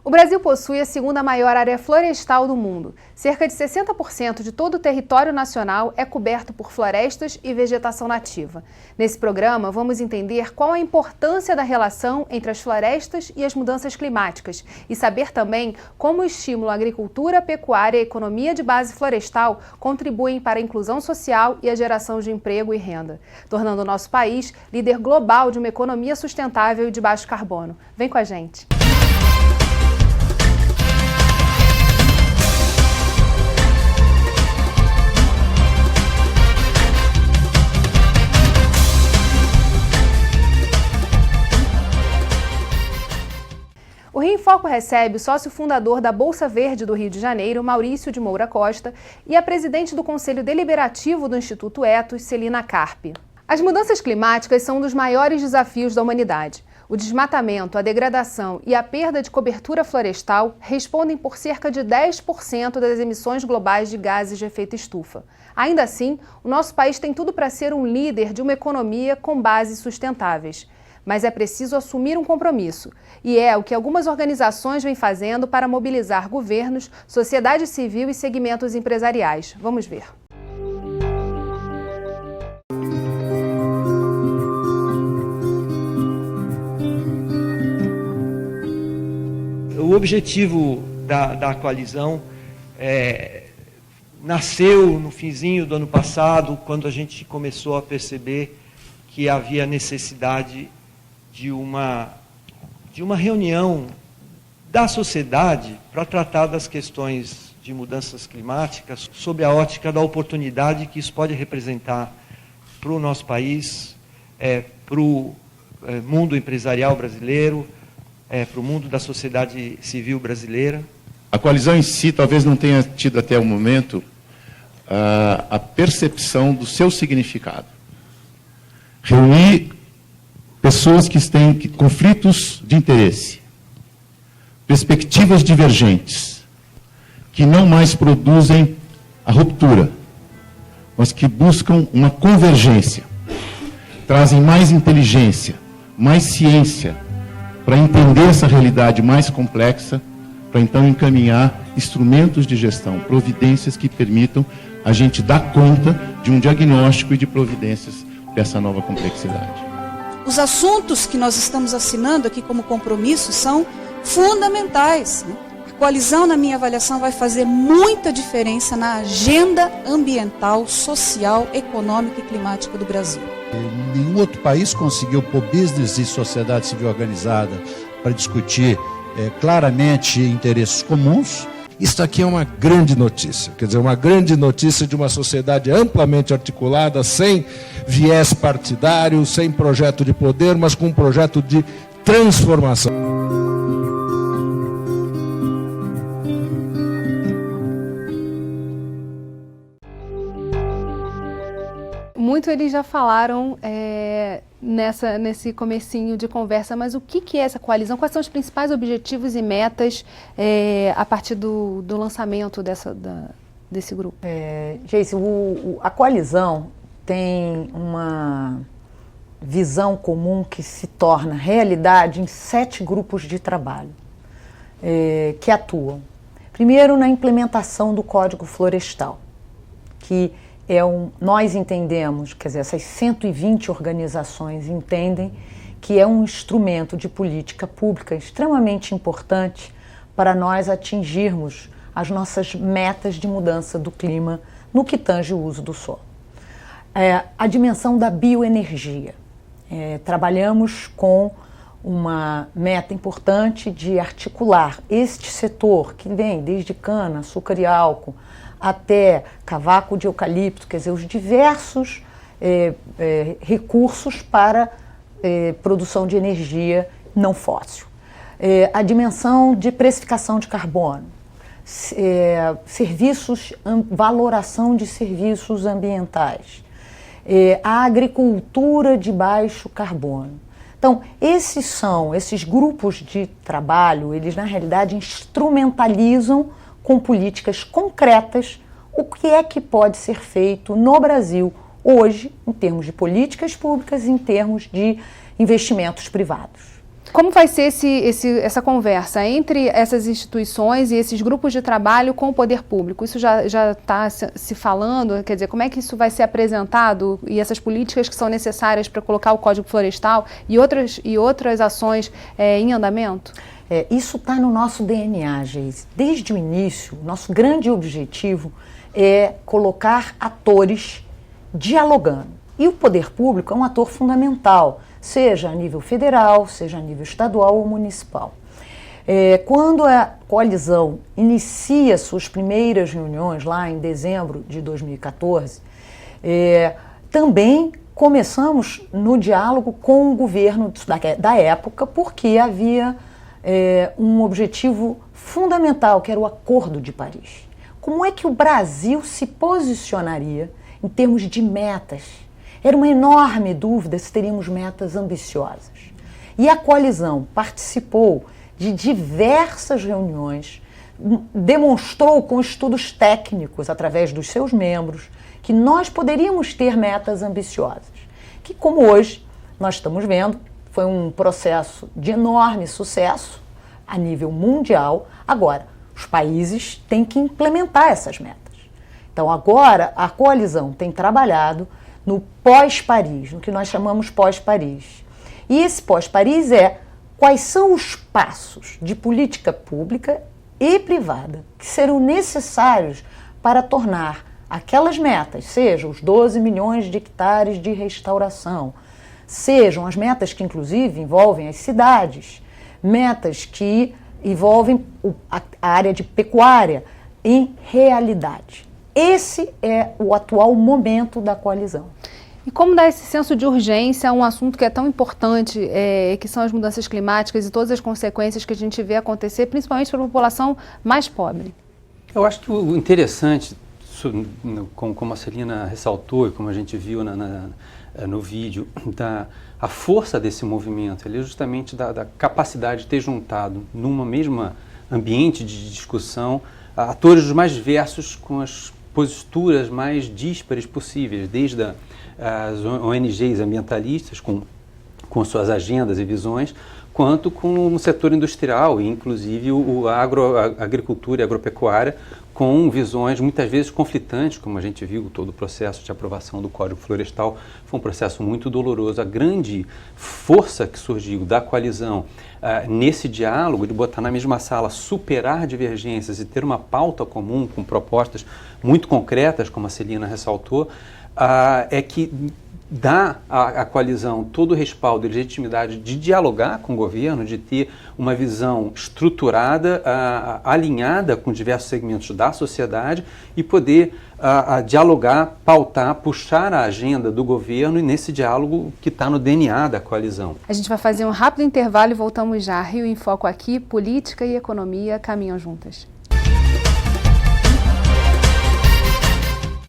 O Brasil possui a segunda maior área florestal do mundo. Cerca de 60% de todo o território nacional é coberto por florestas e vegetação nativa. Nesse programa, vamos entender qual a importância da relação entre as florestas e as mudanças climáticas e saber também como o estímulo à agricultura, pecuária e economia de base florestal contribuem para a inclusão social e a geração de emprego e renda, tornando o nosso país líder global de uma economia sustentável e de baixo carbono. Vem com a gente! O Rio em Foco recebe o sócio fundador da Bolsa Verde do Rio de Janeiro, Maurício de Moura Costa, e a presidente do Conselho Deliberativo do Instituto Ethos, Celina Carpe. As mudanças climáticas são um dos maiores desafios da humanidade. O desmatamento, a degradação e a perda de cobertura florestal respondem por cerca de 10% das emissões globais de gases de efeito estufa. Ainda assim, o nosso país tem tudo para ser um líder de uma economia com bases sustentáveis. Mas é preciso assumir um compromisso, e é o que algumas organizações vêm fazendo para mobilizar governos, sociedade civil e segmentos empresariais. Vamos ver. O objetivo da coalizão nasceu no finzinho do ano passado, quando a gente começou a perceber que havia necessidade de uma reunião da sociedade para tratar das questões de mudanças climáticas sob a ótica da oportunidade que isso pode representar para o nosso país, para o mundo empresarial brasileiro, para o mundo da sociedade civil brasileira. A coalizão em si talvez não tenha tido até o momento a percepção do seu significado. Reunir pessoas que têm conflitos de interesse, perspectivas divergentes, que não mais produzem a ruptura, mas que buscam uma convergência, trazem mais inteligência, mais ciência, para entender essa realidade mais complexa, para então encaminhar instrumentos de gestão, providências que permitam a gente dar conta de um diagnóstico e de providências dessa nova complexidade. Os assuntos que nós estamos assinando aqui como compromisso são fundamentais. A coalizão, na minha avaliação, vai fazer muita diferença na agenda ambiental, social, econômica e climática do Brasil. Nenhum outro país conseguiu pôr business e sociedade civil organizada para discutir claramente interesses comuns. Isso aqui é uma grande notícia, quer dizer, uma grande notícia de uma sociedade amplamente articulada, sem viés partidário, sem projeto de poder, mas com um projeto de transformação. Muito eles já falaram nesse comecinho de conversa, mas o que é essa coalizão? Quais são os principais objetivos e metas a partir do lançamento desse grupo? Geice, a coalizão tem uma visão comum que se torna realidade em 7 grupos de trabalho que atuam. Primeiro, na implementação do Código Florestal, que nós entendemos, quer dizer, essas 120 organizações entendem que é um instrumento de política pública extremamente importante para nós atingirmos as nossas metas de mudança do clima no que tange o uso do solo. A dimensão da bioenergia. Trabalhamos com uma meta importante de articular este setor que vem desde cana, açúcar e álcool, até cavaco de eucalipto, quer dizer, os diversos recursos para produção de energia não fóssil. A dimensão de precificação de carbono, valoração de serviços ambientais, a agricultura de baixo carbono. Então, esses grupos de trabalho, eles na realidade instrumentalizam com políticas concretas o que é que pode ser feito no Brasil hoje, em termos de políticas públicas, em termos de investimentos privados. Como vai ser essa conversa entre essas instituições e esses grupos de trabalho com o poder público? Isso já está se falando? Quer dizer, como é que isso vai ser apresentado e essas políticas que são necessárias para colocar o Código Florestal e outras ações em andamento? Isso está no nosso DNA, Geise. Desde o início, nosso grande objetivo é colocar atores dialogando. E o poder público é um ator fundamental, seja a nível federal, seja a nível estadual ou municipal. Quando a coalizão inicia suas primeiras reuniões, lá em dezembro de 2014, também começamos no diálogo com o governo da época, porque havia um objetivo fundamental, que era o Acordo de Paris. Como é que o Brasil se posicionaria em termos de metas? Era uma enorme dúvida se teríamos metas ambiciosas. E a coalizão participou de diversas reuniões, demonstrou com estudos técnicos, através dos seus membros, que nós poderíamos ter metas ambiciosas. Que, como hoje nós estamos vendo, foi um processo de enorme sucesso a nível mundial. Agora, os países têm que implementar essas metas. Então, agora, a coalizão tem trabalhado no pós-Paris, no que nós chamamos pós-Paris. E esse pós-Paris quais são os passos de política pública e privada que serão necessários para tornar aquelas metas, sejam os 12 milhões de hectares de restauração, sejam as metas que inclusive envolvem as cidades, metas que envolvem a área de pecuária, em realidade. Esse é o atual momento da coalizão. E como dar esse senso de urgência a um assunto que é tão importante, que são as mudanças climáticas e todas as consequências que a gente vê acontecer, principalmente para a população mais pobre? Eu acho que o interessante, como a Celina ressaltou e como a gente viu no vídeo, a força desse movimento, ele é justamente da capacidade de ter juntado numa mesma ambiente de discussão atores os mais diversos com as posturas mais díspares possíveis, desde as ONGs ambientalistas com suas agendas e visões, quanto com o setor industrial e inclusive a agricultura e a agropecuária com visões muitas vezes conflitantes, como a gente viu todo o processo de aprovação do Código Florestal. Foi um processo muito doloroso. A grande força que surgiu da coalizão nesse diálogo, de botar na mesma sala, superar divergências e ter uma pauta comum com propostas muito concretas, como a Celina ressaltou, é que dá à coalizão todo o respaldo e legitimidade de dialogar com o governo, de ter uma visão estruturada, alinhada com diversos segmentos da sociedade e poder dialogar, pautar, puxar a agenda do governo e nesse diálogo que está no DNA da coalizão. A gente vai fazer um rápido intervalo e voltamos já. Rio em Foco aqui, política e economia caminham juntas.